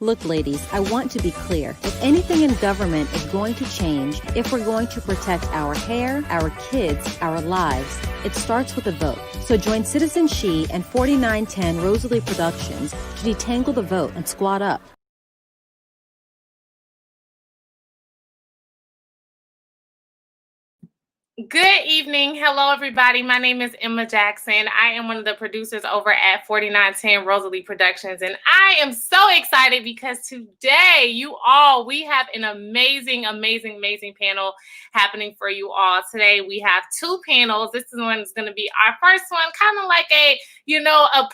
Look, ladies, I want to be clear. If anything in government is going to change, if we're going to protect our hair, our kids, our lives, it starts with a vote. So join Citizen She and 4910 Rosalie Productions to detangle the vote and squad up. Good evening. Hello, everybody. My name is Emma Jackson. I am one of the producers over at 4910 Rosalie Productions, and I am so excited because today, we have an amazing panel happening for you all. Today, we have two panels. This is one that's going to be our first one, kind of like a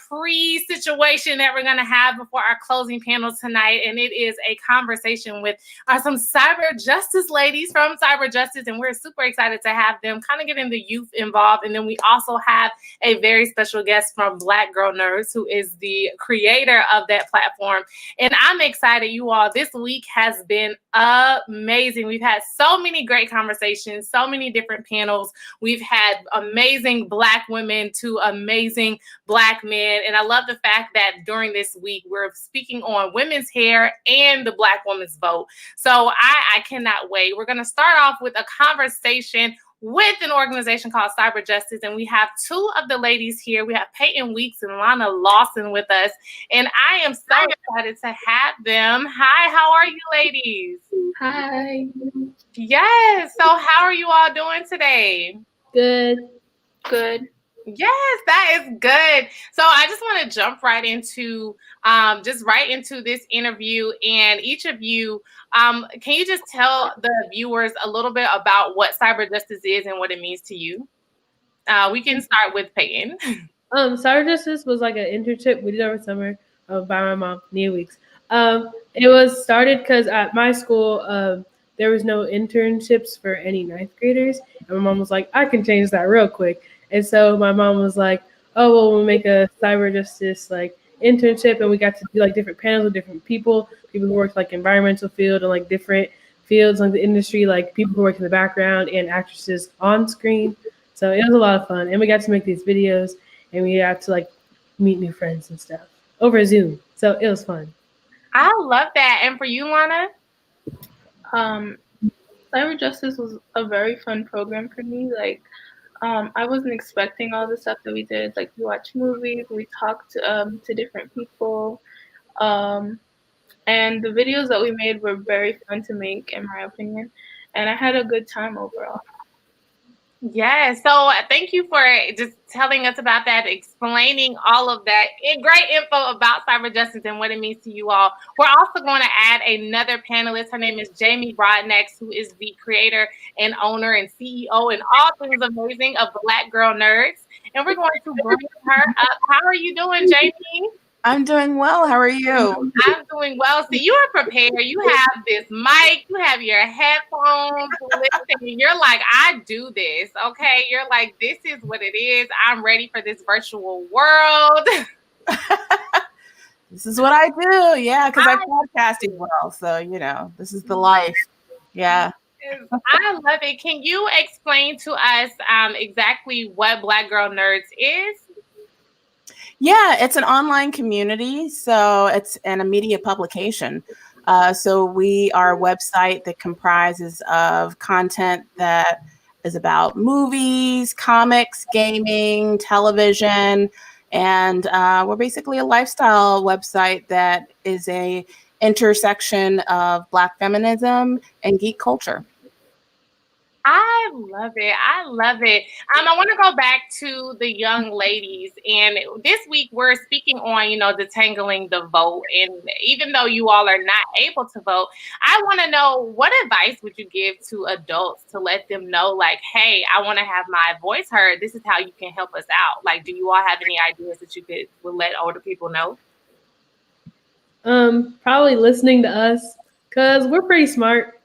pre-situation that we're going to have before our closing panel tonight, and it is a conversation with some cyber justice ladies from Cyber Justice, and we're super excited to have them kind of getting the youth involved. And then we also have a very special guest from Black Girl Nerds, who is the creator of that platform. And I'm excited, you all. This week has been amazing. We've had so many great conversations, so many different panels. We've had amazing Black women to amazing Black men. And I love the fact that during this week, we're speaking on women's hair and the Black woman's vote. So I cannot wait. We're going to start off with a conversation with an organization called Cyber Justice. And we have two of the ladies here. We have Peyton Weeks and Lana Lawson with us. And I am so excited to have them. Hi, how are you ladies? Hi. Yes. So how are you all doing today? Good. Yes, that is good. So I just want to jump right into this interview. And each of you, can you just tell the viewers a little bit about what Cyber Justice is and what it means to you? We can start with Peyton. Cyber Justice was like an internship we did over summer by my mom, Nia Weeks. It was started because at my school, there was no internships for any ninth graders. And my mom was like, I can change that real quick. And so my mom was like, oh, well, we'll make a Cyber Justice like internship. And we got to do like different panels with different people who worked like environmental field and like different fields like the industry, like people who work in the background and actresses on screen. So it was a lot of fun. And we got to make these videos and we got to like meet new friends and stuff over Zoom. So it was fun. I love that. And for you, Lana? Cyber Justice was a very fun program for me. Like, I wasn't expecting all the stuff that we did. Like, we watched movies, we talked to different people, and the videos that we made were very fun to make, in my opinion. And I had a good time overall. Yes. So thank you for just telling us about that, explaining all of that. Great info about Cyber Justice and what it means to you all. We're also going to add another panelist. Her name is Jamie Broadnax, who is the creator and owner and CEO and all things amazing of Black Girl Nerds. And we're going to bring her up. How are you doing, Jamie? I'm doing well. How are you? I'm doing well. See, you are prepared. You have this mic. You have your headphones. Listen, you're like, I do this. Okay. You're like, this is what it is. I'm ready for this virtual world. This is what I do. Yeah. Because I podcasting well. So, this is the life. Yeah. I love it. Can you explain to us exactly what Black Girl Nerds is? Yeah, it's an online community, so it's a media publication. So we are a website that comprises of content that is about movies, comics, gaming, television, and we're basically a lifestyle website that is a intersection of Black feminism and geek culture. I love it. I I want to go back to the young ladies. And this week we're speaking on, detangling the vote. And even though you all are not able to vote, I want to know, what advice would you give to adults to let them know, like, hey, I want to have my voice heard. This is how you can help us out. Like, do you all have any ideas that you would let older people know? Probably listening to us, because we're pretty smart.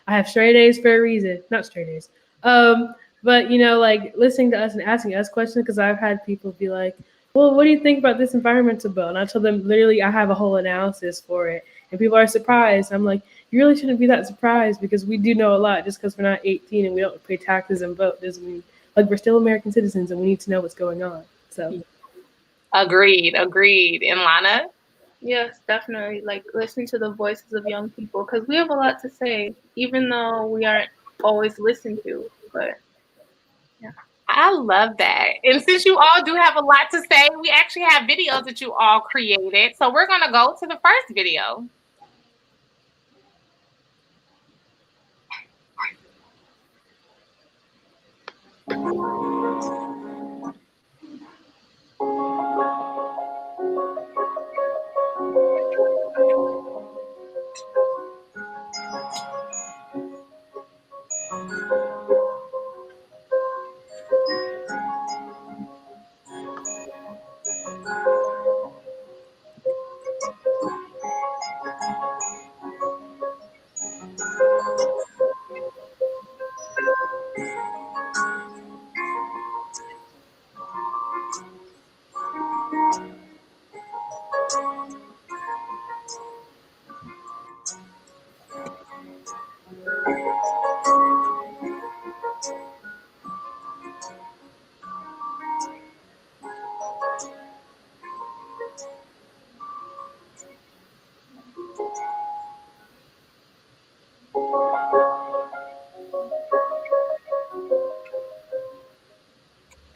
I have straight A's for a reason. Not straight A's. But, like listening to us and asking us questions, because I've had people be like, well, what do you think about this environmental bill? And I tell them, literally, I have a whole analysis for it. And people are surprised. I'm like, you really shouldn't be that surprised, because we do know a lot. Just because we're not 18 and we don't pay taxes and vote doesn't mean, like, we're still American citizens and we need to know what's going on. So. Agreed. And Lana? Yes, definitely. Like listening to the voices of young people because we have a lot to say, even though we aren't always listened to. But yeah. I love that. And since you all do have a lot to say, we actually have videos that you all created. So we're going to go to the first video.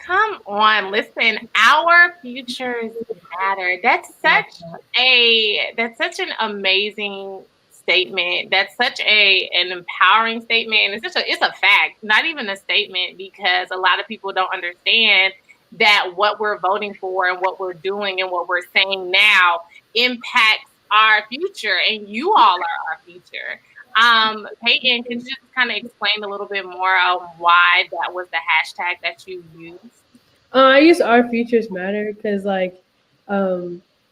Come on, listen, our futures matter. That's such an amazing statement. That's such an empowering statement. And it's a fact, not even a statement, because a lot of people don't understand that what we're voting for and what we're doing and what we're saying now impacts our future, and you all are our future. Peyton, can you just kind of explain a little bit more on why that was the hashtag that you used? I use Our Futures Matter because, like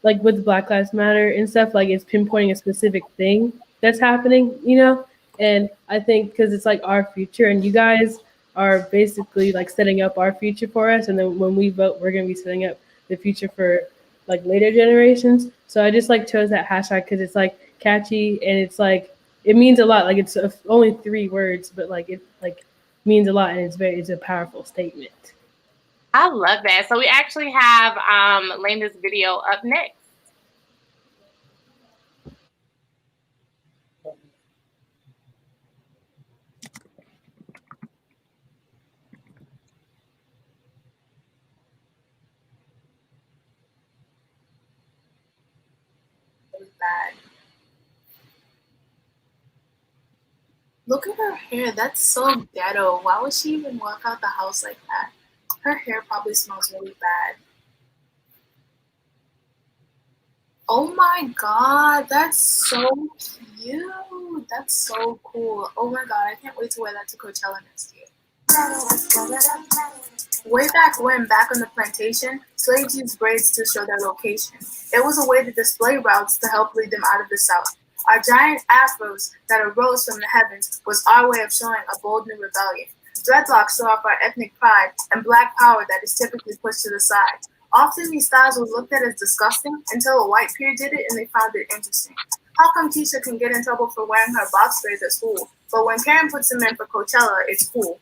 with Black Lives Matter and stuff, like it's pinpointing a specific thing that's happening, you know. And I think because it's like our future, and you guys are basically like setting up our future for us, and then when we vote, we're gonna be setting up the future for like later generations. So I just like chose that hashtag because it's like catchy and it's like it means a lot. Like it's only 3 words, but like it like means a lot, and it's a powerful statement. I love that. So we actually have Lena's video up next. Bad. Look at her hair. That's so ghetto. Why would she even walk out the house like that? Her hair probably smells really bad. Oh my god, that's so cute. That's so cool. Oh my god, I can't wait to wear that to Coachella next year. Way back when, back on the plantation, slaves used braids to show their location. It was a way to display routes to help lead them out of the South. Our giant afros that arose from the heavens was our way of showing a bold new rebellion. Dreadlocks show off our ethnic pride and black power that is typically pushed to the side. Often these styles were looked at as disgusting until a white peer did it and they found it interesting. How come Keisha can get in trouble for wearing her box braids at school, but when Karen puts them in for Coachella, it's cool?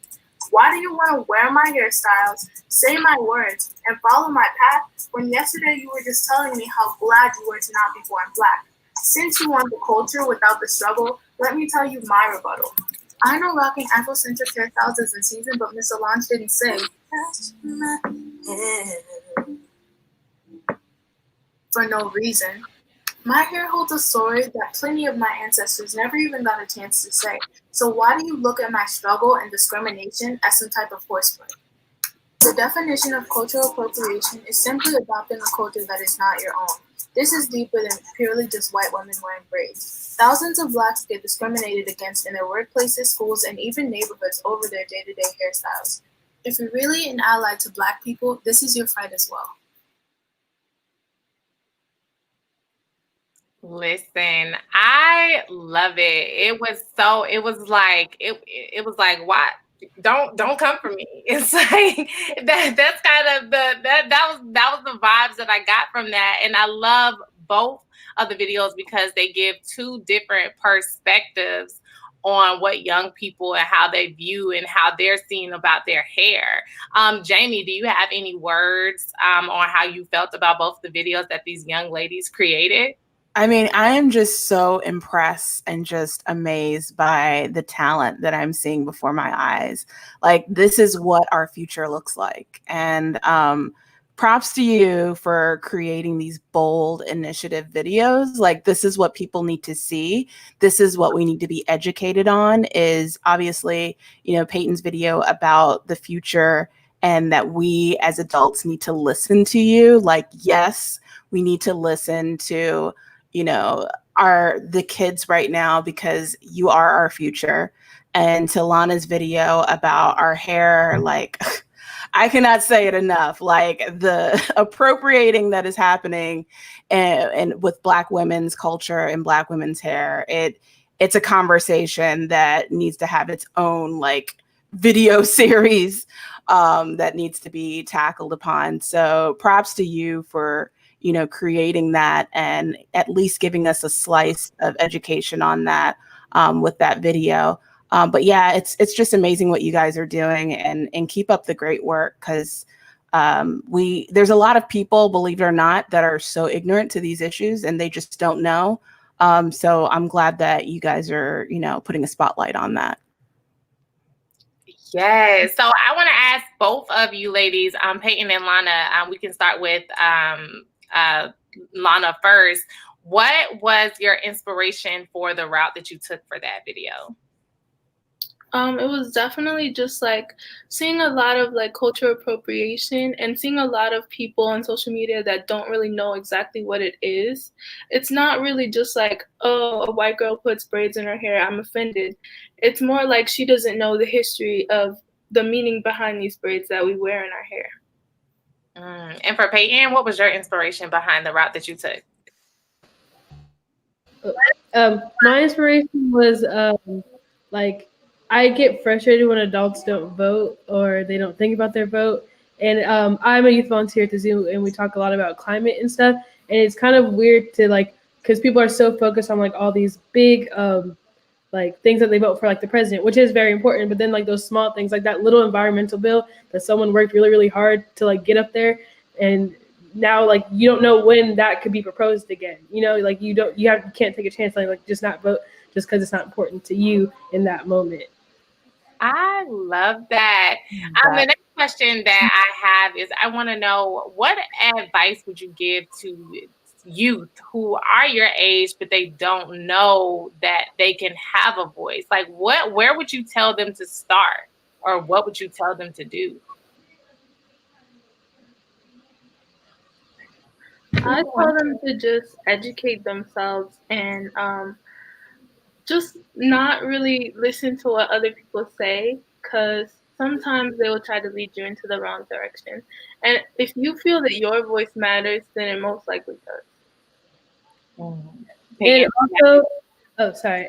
Why do you want to wear my hairstyles, say my words, and follow my path when yesterday you were just telling me how glad you were to not be born black? Since you want the culture without the struggle, let me tell you my rebuttal. I know rocking Afrocentric hairstyles is in season, but Miss Solange didn't say for no reason. My hair holds a story that plenty of my ancestors never even got a chance to say. So why do you look at my struggle and discrimination as some type of horseplay? The definition of cultural appropriation is simply adopting a culture that is not your own. This is deeper than purely just white women wearing braids. Thousands of blacks get discriminated against in their workplaces, schools, and even neighborhoods over their day-to-day hairstyles. If you're really an ally to black people, this is your fight as well. Listen, I love it. It was like, why don't come for me. It's like that's kind of that was the vibes that I got from that. And I love both of the videos because they give 2 different perspectives on what young people and how they view and how they're seeing about their hair. Jamie, do you have any words on how you felt about both the videos that these young ladies created? I mean, I am just so impressed and just amazed by the talent that I'm seeing before my eyes. Like, this is what our future looks like. And props to you for creating these bold initiative videos. Like, this is what people need to see. This is what we need to be educated on, is obviously, you know, Peyton's video about the future, and that we as adults need to listen to you. Like, yes, we need to listen to, you know, the kids right now, because you are our future. And to Lana's video about our hair, like, I cannot say it enough. Like, the appropriating that is happening and with Black women's culture and Black women's hair, it's a conversation that needs to have its own like video series that needs to be tackled upon. So props to you for, you know, creating that and at least giving us a slice of education on that with that video. But yeah, it's just amazing what you guys are doing, and keep up the great work, because there's a lot of people, believe it or not, that are so ignorant to these issues and they just don't know. So I'm glad that you guys are, you know, putting a spotlight on that. Yes. So I want to ask both of you ladies, Peyton and Lana, we can start with Lana first. What was your inspiration for the route that you took for that video? It was definitely just like seeing a lot of like cultural appropriation and seeing a lot of people on social media that don't really know exactly what it is. It's not really just like, oh, a white girl puts braids in her hair, I'm offended. It's more like she doesn't know the history of the meaning behind these braids that we wear in our hair. And for Peyton, what was your inspiration behind the route that you took? My inspiration was like, I get frustrated when adults don't vote or they don't think about their vote. And I'm a youth volunteer at the zoo, and we talk a lot about climate and stuff. And it's kind of weird to like, because people are so focused on like all these big like things that they vote for, like the president, which is very important. But then like those small things, like that little environmental bill that someone worked really, really hard to like get up there, and now like you don't know when that could be proposed again. You know, like you can't take a chance like just not vote just because it's not important to you in that moment. I love that. The next question that I have is, I want to know, what advice would you give to youth who are your age, but they don't know that they can have a voice? Like, where would you tell them to start, or what would you tell them to do? I tell them to just educate themselves and just not really listen to what other people say, because sometimes they will try to lead you into the wrong direction. And if you feel that your voice matters, then it most likely does. And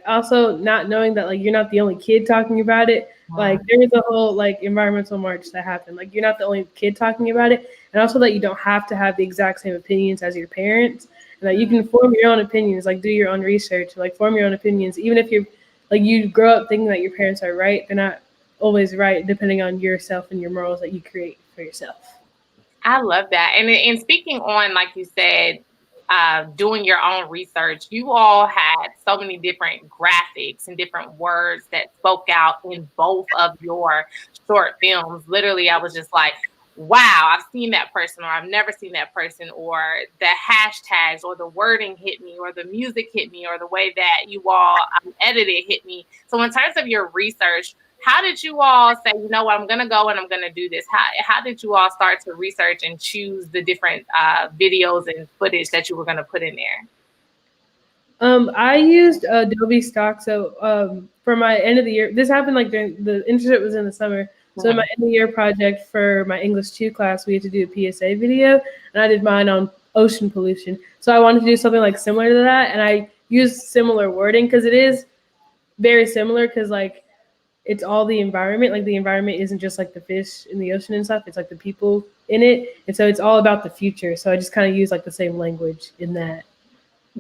also not knowing that like you're not the only kid talking about it. Like there was a whole like environmental march that happened. Like you're not the only kid talking about it, and also that you don't have to have the exact same opinions as your parents. And that you can form your own opinions, like do your own research, like form your own opinions. Even if you're like you grow up thinking that your parents are right, they're not always right, depending on yourself and your morals that you create for yourself. I love that. And speaking on, like you said, doing your own research, you all had so many different graphics and different words that spoke out in both of your short films. Literally, I was just like, wow, I've seen that person, or I've never seen that person, or the hashtags or the wording hit me, or the music hit me, or the way that you all edited hit me. So in terms of your research, how did you all say, you know what, I'm going to go and I'm going to do this? How did you all start to research and choose the different videos and footage that you were going to put in there? I used Adobe stock. So for my end of the year, this happened like during the internship was in the summer. So in my end of the year project for my English 2 class, we had to do a PSA video, and I did mine on ocean pollution. So I wanted to do something like similar to that, and I used similar wording because it is very similar, because like it's all the environment. Like the environment isn't just like the fish in the ocean and stuff. It's like the people in it. And so it's all about the future. So I just kind of use like the same language in that.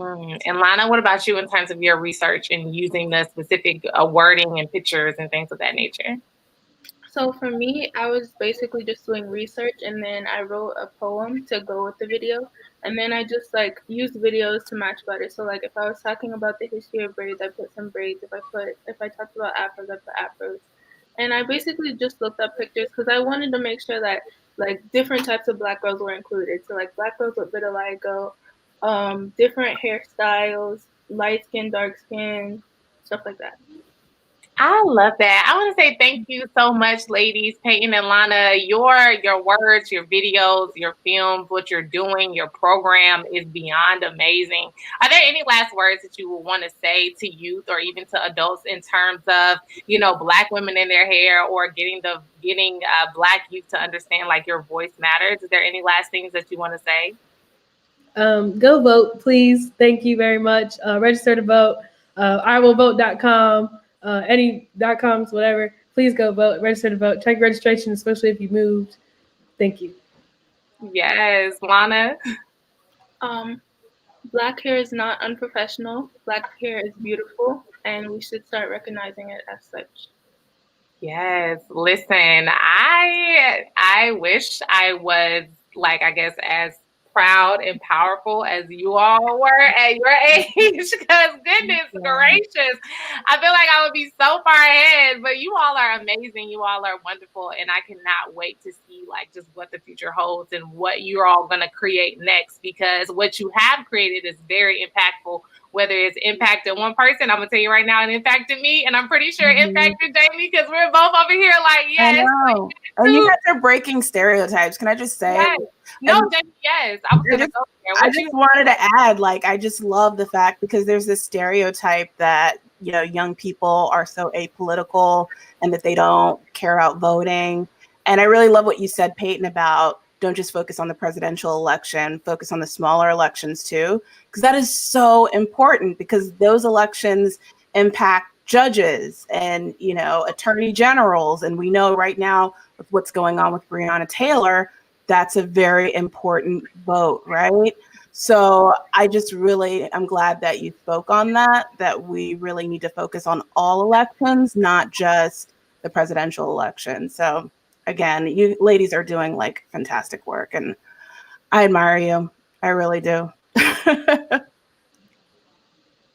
And Lana, what about you in terms of your research and using the specific wording and pictures and things of that nature? So for me, I was basically just doing research, and then I wrote a poem to go with the video, and then I just like used videos to match better. So like if I was talking about the history of braids, I put some braids. If I talked about afros, I put afros, and I basically just looked up pictures because I wanted to make sure that like different types of black girls were included. So like black girls with vitiligo, different hairstyles, light skin, dark skin, stuff like that. I love that. I want to say thank you so much, ladies, Peyton and Lana. Your words, your videos, your films, what you're doing, your program is beyond amazing. Are there any last words that you would want to say to youth or even to adults in terms of, Black women in their hair or getting Black youth to understand like your voice matters? Is there any last things that you want to say? Go vote, please. Thank you very much. Register to vote. IWillVote.com. Any .coms, whatever. Please go vote. Register to vote. Check registration, especially if you moved. Thank you. Yes, Lana. Black hair is not unprofessional. Black hair is beautiful, and we should start recognizing it as such. Yes, listen, I wish I was like, I guess, as proud and powerful as you all were at your age, because goodness gracious, I feel like I would be so far ahead, but you all are amazing. You all are wonderful, and I cannot wait to see like just what the future holds and what you're all going to create next, because what you have created is very impactful. Whether it's impacted one person, I'm gonna tell you right now, it impacted me, and I'm pretty sure it impacted Jamie, because we're both over here like, yes. I know. And you guys are breaking stereotypes. Can I just say? Yes. No, Jamie, yes. I was gonna go there. I just wanted to add, like, I just love the fact, because there's this stereotype that, young people are so apolitical and that they don't care about voting. And I really love what you said, Peyton, about don't just focus on the presidential election, focus on the smaller elections too, because that is so important, because those elections impact judges and, attorney generals. And we know right now with what's going on with Breonna Taylor, that's a very important vote, right? So I'm glad that you spoke on that we really need to focus on all elections, not just the presidential election. So again, you ladies are doing like fantastic work, and I admire you. I really do.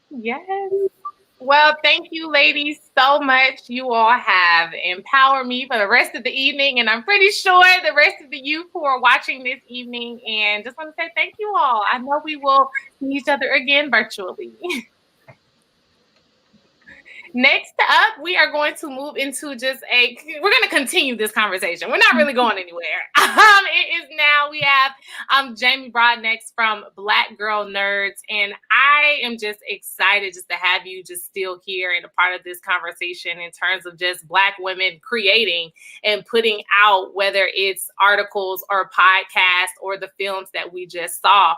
Yes. Well, thank you, ladies, so much. You all have empowered me for the rest of the evening, and I'm pretty sure the rest of the youth who are watching this evening. And just want to say thank you all. I know we will see each other again virtually. Next up, we are going to move into we're going to continue this conversation. We're not really going anywhere. It is now, we have Jamie Broadnax from Black Girl Nerds, and I am just excited just to have you just still here and a part of this conversation in terms of just Black women creating and putting out, whether it's articles or podcasts or the films that we just saw.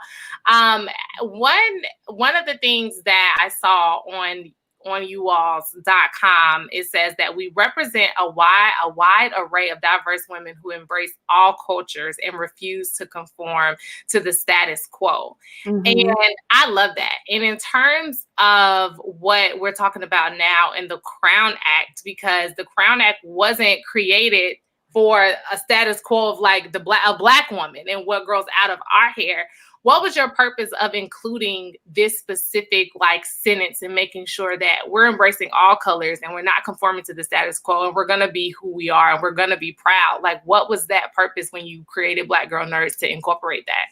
One of the things that I saw on youalls.com, it says that we represent a wide array of diverse women who embrace all cultures and refuse to conform to the status quo. And I love that. And in terms of what we're talking about now in the Crown Act, because the Crown Act wasn't created for a status quo of like a Black woman and what grows out of our hair. What was your purpose of including this specific like sentence and making sure that we're embracing all colors and we're not conforming to the status quo and we're going to be who we are and we're going to be proud? Like, what was that purpose when you created Black Girl Nerds to incorporate that?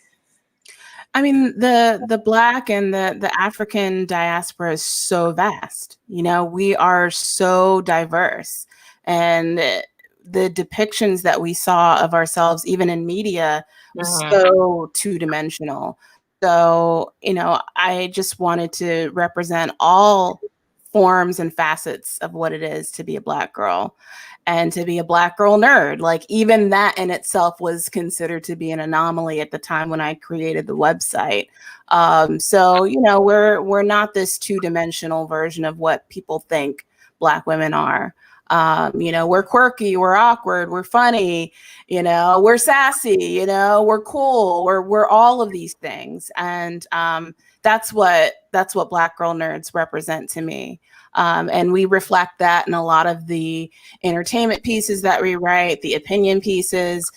I mean, the Black and the African diaspora is so vast. We are so diverse, and the depictions that we saw of ourselves, even in media, was so two-dimensional. So, I just wanted to represent all forms and facets of what it is to be a Black girl and to be a Black girl nerd. Like, even that in itself was considered to be an anomaly at the time when I created the website. So, we're not this two-dimensional version of what people think Black women are. We're quirky, we're awkward, we're funny, we're sassy, we're cool, we're all of these things. And that's what Black girl nerds represent to me. And we reflect that in a lot of the entertainment pieces that we write, the opinion pieces.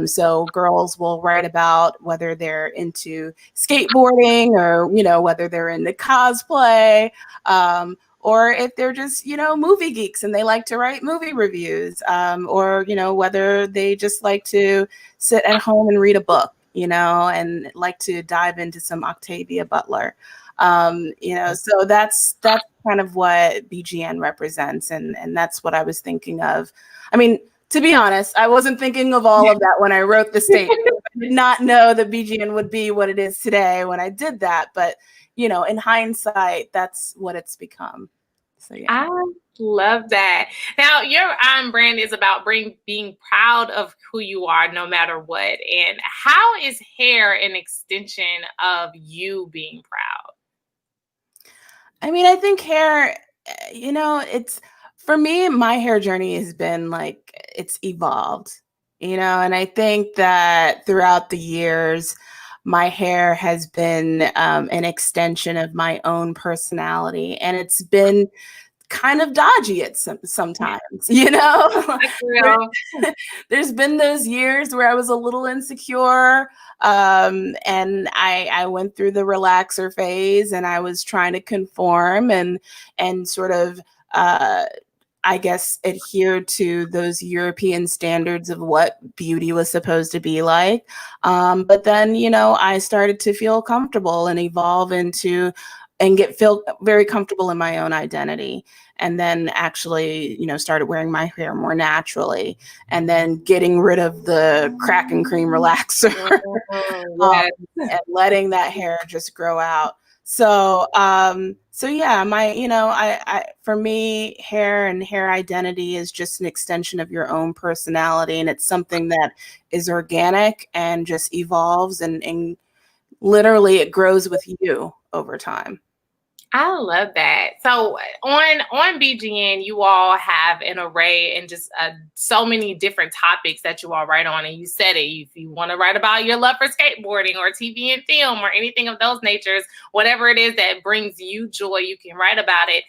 So girls will write about whether they're into skateboarding or, you know, whether they're into cosplay, or if they're just, you know, movie geeks and they like to write movie reviews, or, you know, whether they just like to sit at home and read a book, you know, and like to dive into some Octavia Butler. You know, so that's kind of what BGN represents. And that's what I was thinking of. I mean, to be honest, I wasn't thinking of all of that when I wrote the statement. I did not know that BGN would be what it is today when I did that. But, you know, in hindsight, that's what it's become. So, yeah. I love that. Now, your brand is about being proud of who you are no matter what. And how is hair an extension of you being proud? I mean, I think hair, you know, it's, for me, my hair journey has been like, it's evolved, you know, and I think that throughout the years, my hair has been an extension of my own personality, and it's been kind of dodgy at sometimes, you know. There's been those years where I was a little insecure, and I went through the relaxer phase, and I was trying to conform and sort of I guess adhere to those European standards of what beauty was supposed to be like. But then, you know, I started to feel comfortable and evolve into and feel very comfortable in my own identity. And then actually, you know, started wearing my hair more naturally, and then getting rid of the crack and cream relaxer and letting that hair just grow out. So, so yeah, I for me, hair and hair identity is just an extension of your own personality, and it's something that is organic and just evolves, and literally it grows with you over time. I love that. So on BGN, you all have an array and just so many different topics that you all write on. And you said it, if you want to write about your love for skateboarding or TV and film or anything of those natures, whatever it is that brings you joy, you can write about it.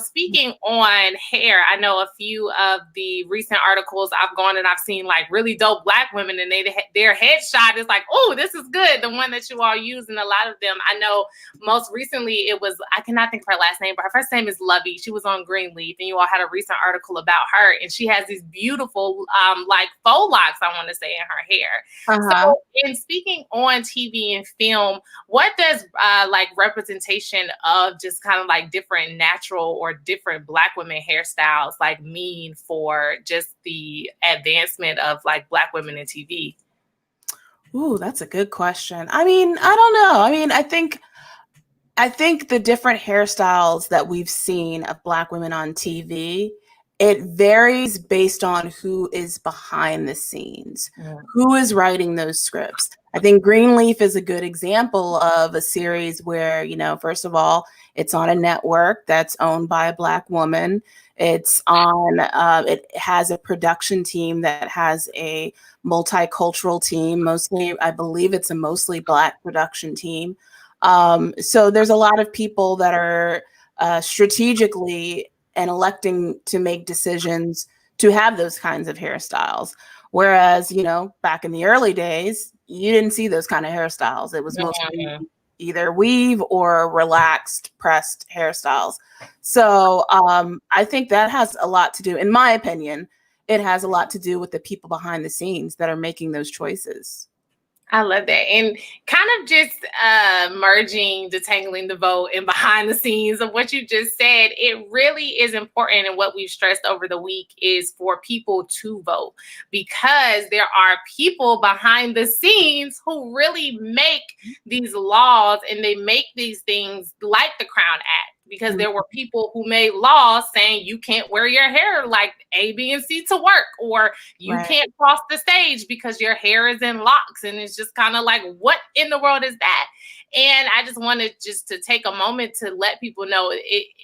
Speaking on hair, I know a few of the recent articles I've gone and I've seen like really dope Black women, and their headshot is like, oh, this is good. The one that you all use, and a lot of them, I know most recently it was, I cannot think of her last name, but her first name is Lovey. She was on Greenleaf, and you all had a recent article about her, and she has these beautiful like faux locks, I want to say, in her hair. So in speaking on TV and film, what does like representation of just kind of like different natural or different Black women hairstyles like mean for just the advancement of like Black women in TV? Ooh, that's a good question. I mean, I don't know. I mean, I think the different hairstyles that we've seen of Black women on TV, it varies based on who is behind the scenes, who is writing those scripts. I think Greenleaf is a good example of a series where, you know, first of all, it's on a network that's owned by a Black woman. It's on, it has a production team that has a multicultural team. Mostly, I believe it's a mostly Black production team. So there's a lot of people that are strategically and electing to make decisions to have those kinds of hairstyles. Whereas, you know, back in the early days, you didn't see those kind of hairstyles. It was mostly either weave or relaxed pressed hairstyles. So I think that has a lot to do, in my opinion, it has a lot to do with the people behind the scenes that are making those choices. I love that. And kind of just merging, detangling the vote and behind the scenes of what you just said, it really is important. And what we've stressed over the week is for people to vote, because there are people behind the scenes who really make these laws, and they make these things like the Crown Act. Because there were people who made laws saying you can't wear your hair like A, B, and C to work, or you can't cross the stage because your hair is in locks. And it's just kind of like, what in the world is that? And I just wanted just to take a moment to let people know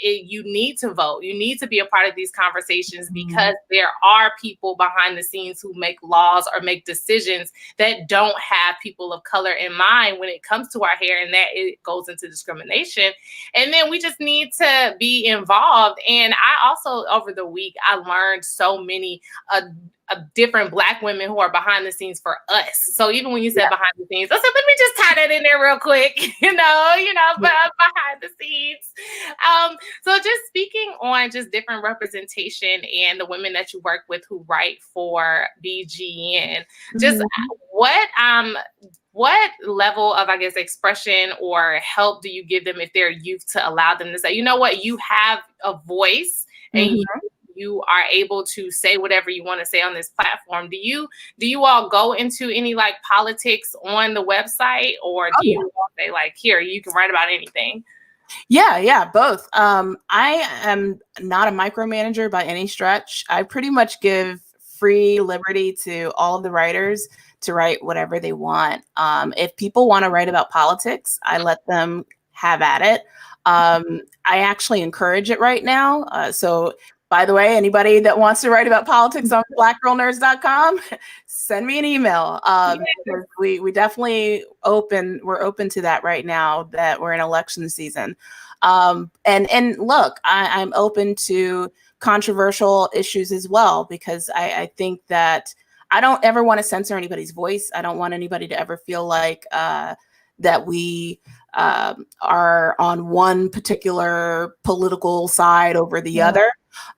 you need to vote. You need to be a part of these conversations because there are people behind the scenes who make laws or make decisions that don't have people of color in mind when it comes to our hair, and that it goes into discrimination. And then we just need to be involved. And I also, over the week, I learned so many different Black women who are behind the scenes for us. So even when you said behind the scenes, I said, let me just tie that in there real quick, behind the scenes. So just speaking on just different representation and the women that you work with who write for BGN, just what level of, I guess, expression or help do you give them if they're youth to allow them to say, you know what, you have a voice and you are able to say whatever you want to say on this platform? Do you all go into any like politics on the website, or do you all say like, here, you can write about anything? Yeah, both. I am not a micromanager by any stretch. I pretty much give free liberty to all of the writers to write whatever they want. If people want to write about politics, I let them have at it. I actually encourage it right now. So by the way, anybody that wants to write about politics on blackgirlnerds.com, send me an email. We definitely we're open to that right now that we're in election season. And look, I'm open to controversial issues as well, because I think that I don't ever want to censor anybody's voice. I don't want anybody to ever feel like that we are on one particular political side over the other.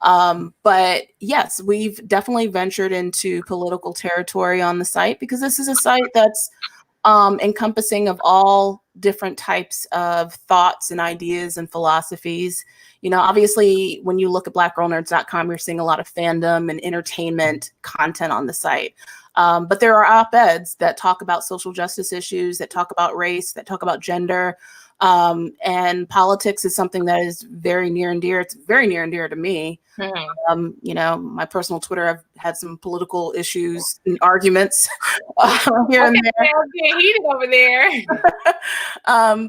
But yes, we've definitely ventured into political territory on the site, because this is a site that's encompassing of all different types of thoughts and ideas and philosophies. Obviously, when you look at blackgirlnerds.com, you're seeing a lot of fandom and entertainment content on the site. But there are op-eds that talk about social justice issues, that talk about race, that talk about gender. And politics is something that is very near and dear. It's very near and dear to me. My personal Twitter, I've had some political issues and arguments here and there. Getting heated over there.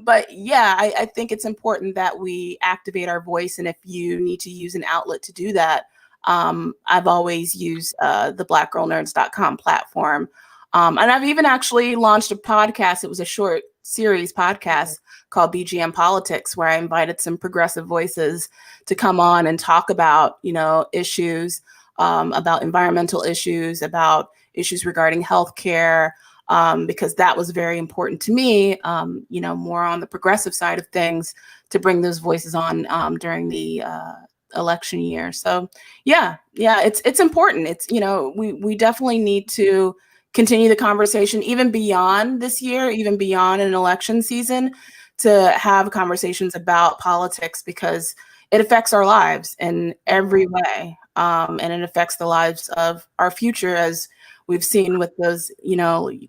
But yeah, I think it's important that we activate our voice. And if you need to use an outlet to do that, I've always used the blackgirlnerds.com platform. And I've even actually launched a podcast. It was a short series podcast called BGM Politics, where I invited some progressive voices to come on and talk about, issues, about environmental issues, about issues regarding healthcare, because that was very important to me, more on the progressive side of things, to bring those voices on during the election year. So yeah, it's important. It's, we definitely need to continue the conversation even beyond this year, even beyond an election season, to have conversations about politics, because it affects our lives in every way. And it affects the lives of our future, as we've seen with those,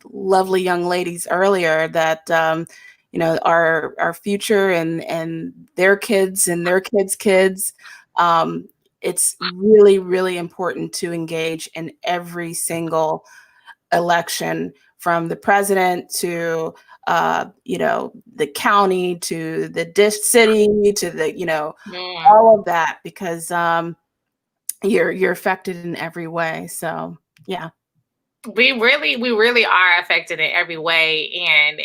lovely young ladies earlier, that, our future and their kids and their kids' kids. It's really, really important to engage in every single election, from the president to the county to the city to the all of that, because you're affected in every way. So yeah. We really are affected in every way, and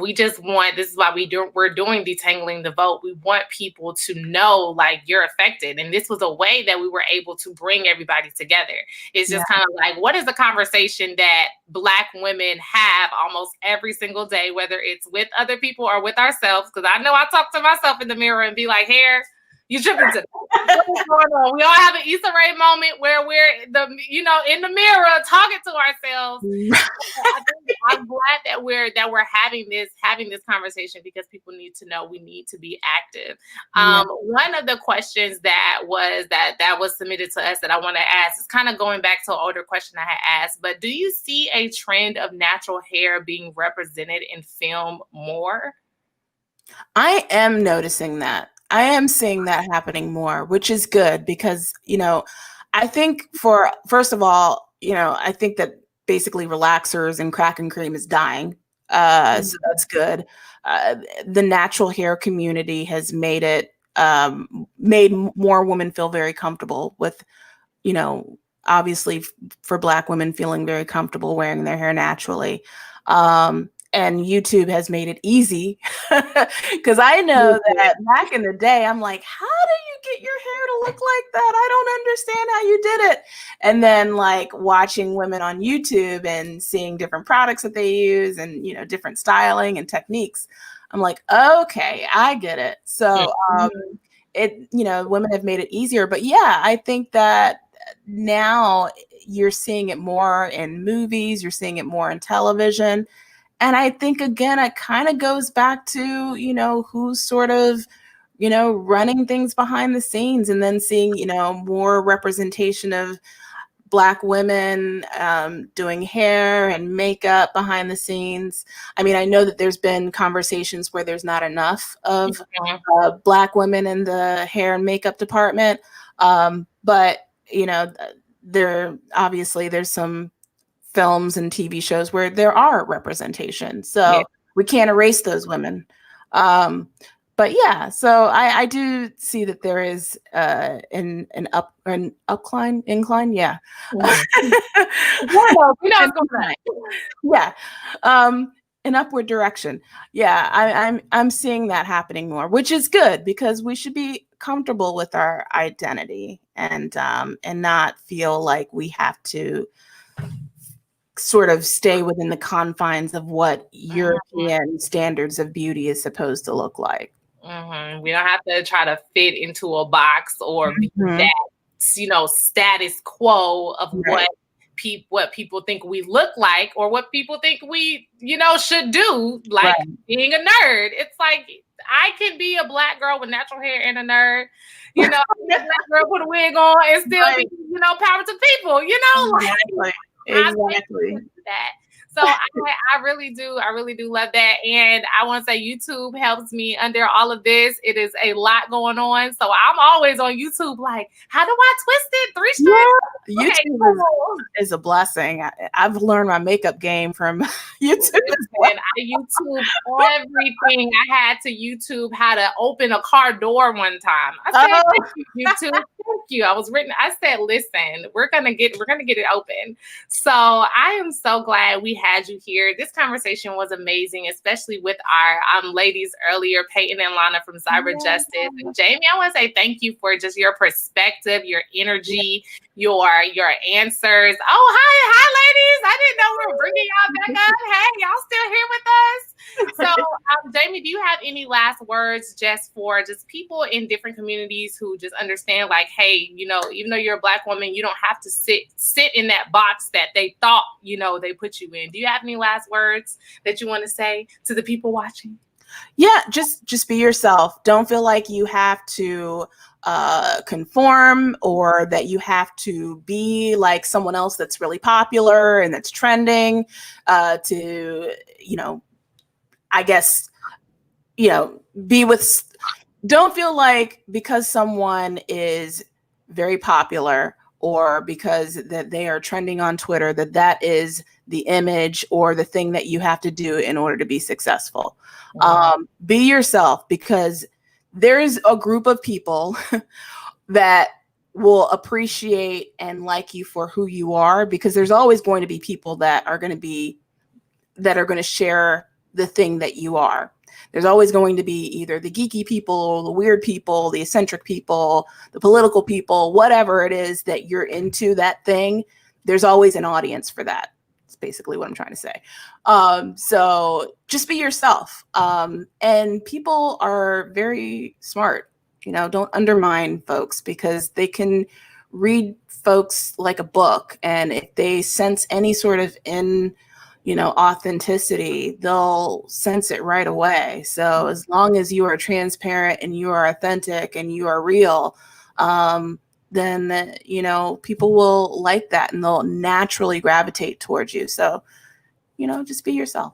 we just want, this is why we're doing Detangling the Vote. We want people to know, like, you're affected, and this was a way that we were able to bring everybody together. It's just kind of like, what is the conversation that Black women have almost every single day, whether it's with other people or with ourselves? Because I know I talk to myself in the mirror and be like, hair, you tripping today. What is going on? We all have an Issa Rae moment where we're in the mirror talking to ourselves. I'm glad that we're having this conversation, because people need to know we need to be active. One of the questions that was submitted to us that I want to ask is kind of going back to an older question I had asked, but do you see a trend of natural hair being represented in film more? I am noticing that. I am seeing that happening more, which is good, because, I think first of all, I think that basically relaxers and crack and cream is dying. So that's good. The natural hair community has made it, made more women feel very comfortable with, you know, obviously for Black women feeling very comfortable wearing their hair naturally. And YouTube has made it easy because I know that back in the day, I'm like, how do you get your hair to look like that? I don't understand how you did it. And then like watching women on YouTube and seeing different products that they use and, you know, different styling and techniques, I'm like, okay, I get it. So it, you know, women have made it easier. But yeah, I think that now you're seeing it more in movies, you're seeing it more in television. And I think, again, it kind of goes back to, you know, who's sort of, you know, running things behind the scenes, and then seeing, you know, more representation of Black women doing hair and makeup behind the scenes. I mean, I know that there's been conversations where there's not enough of Black women in the hair and makeup department. But, you know, there's some films and TV shows where there are representation. So we can't erase those women. But yeah, so I do see that there is an incline. Yeah. Yeah. An upward direction. Yeah, I'm seeing that happening more, which is good because we should be comfortable with our identity and not feel like we have to sort of stay within the confines of what European standards of beauty is supposed to look like. We don't have to try to fit into a box or be that, you know, status quo of what people think we look like or what people think we, you know, should do, like being a nerd. It's like, I can be a Black girl with natural hair and a nerd, you know, a Black girl put a wig on and still be, you know, power to people, you know, like, exactly. That. So I really do love that. And I want to say YouTube helps me under all of this. It is a lot going on. So I'm always on YouTube like, how do I twist it? 3 strands? YouTube is a blessing. I've learned my makeup game from YouTube. And I YouTube everything. I had to YouTube how to open a car door one time. I said, thank you, YouTube. Thank you. I said, listen, we're gonna get it open. So I am so glad we had you here. This conversation was amazing, especially with our ladies earlier, Peyton and Lana from Cyber Justice. And Jamie, I want to say thank you for just your perspective, your energy, your answers. Oh, hi, ladies. I didn't know we were bringing y'all back up. Hey, y'all still here with us? So, Jamie, do you have any last words just for people in different communities who just understand, like, hey, you know, even though you're a Black woman, you don't have to sit in that box that they thought, you know, they put you in. Do you have any last words that you want to say to the people watching? Yeah, just be yourself. Don't feel like you have to conform or that you have to be like someone else that's really popular and that's trending to, you know, I guess, you know, don't feel like because someone is very popular or because that they are trending on Twitter, that is the image or the thing that you have to do in order to be successful. Be yourself, because there's a group of people that will appreciate and like you for who you are, because there's always going to be people that are going to share the thing that you are. There's always going to be either the geeky people, the weird people, the eccentric people, the political people, whatever it is that you're into, that thing, there's always an audience for that. It's basically what I'm trying to say. So just be yourself. And people are very smart. You know, don't undermine folks, because they can read folks like a book. And if they sense any sort of authenticity, they'll sense it right away. So as long as you are transparent and you are authentic and you are real, then, you know, people will like that and they'll naturally gravitate towards you. So, you know, just be yourself.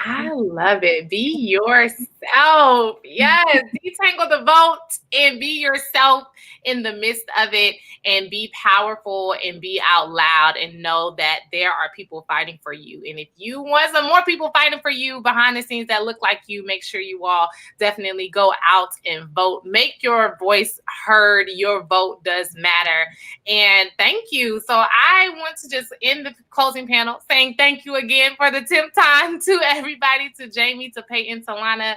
I love it. Be yourself. Yes. Detangle the vote and be yourself in the midst of it, and be powerful and be out loud and know that there are people fighting for you. And if you want some more people fighting for you behind the scenes that look like you, make sure you all definitely go out and vote. Make your voice heard. Your vote does matter. And thank you. So I want to just end the closing panel saying thank you again for the 10th time to everybody, to Jamie, to Peyton, to Lana.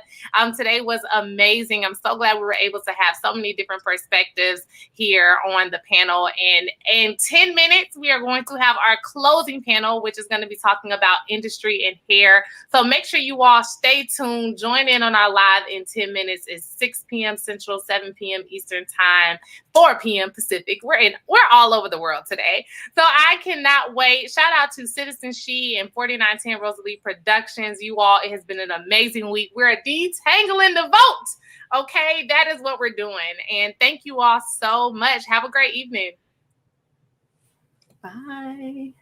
Today was amazing. I'm so glad we were able to have so many different perspectives here on the panel. And in 10 minutes, we are going to have our closing panel, which is going to be talking about industry and hair. So make sure you all stay tuned. Join in on our live in 10 minutes. It's 6 p.m. Central, 7 p.m. Eastern Time, 4 p.m. Pacific. We're all over the world today. So I cannot wait. Shout out to Citizen She and 4910 Rosalie Productions. You all, it has been an amazing week. We're detangling the vote. Okay, that is what we're doing. And thank you all so much. Have a great evening. Bye.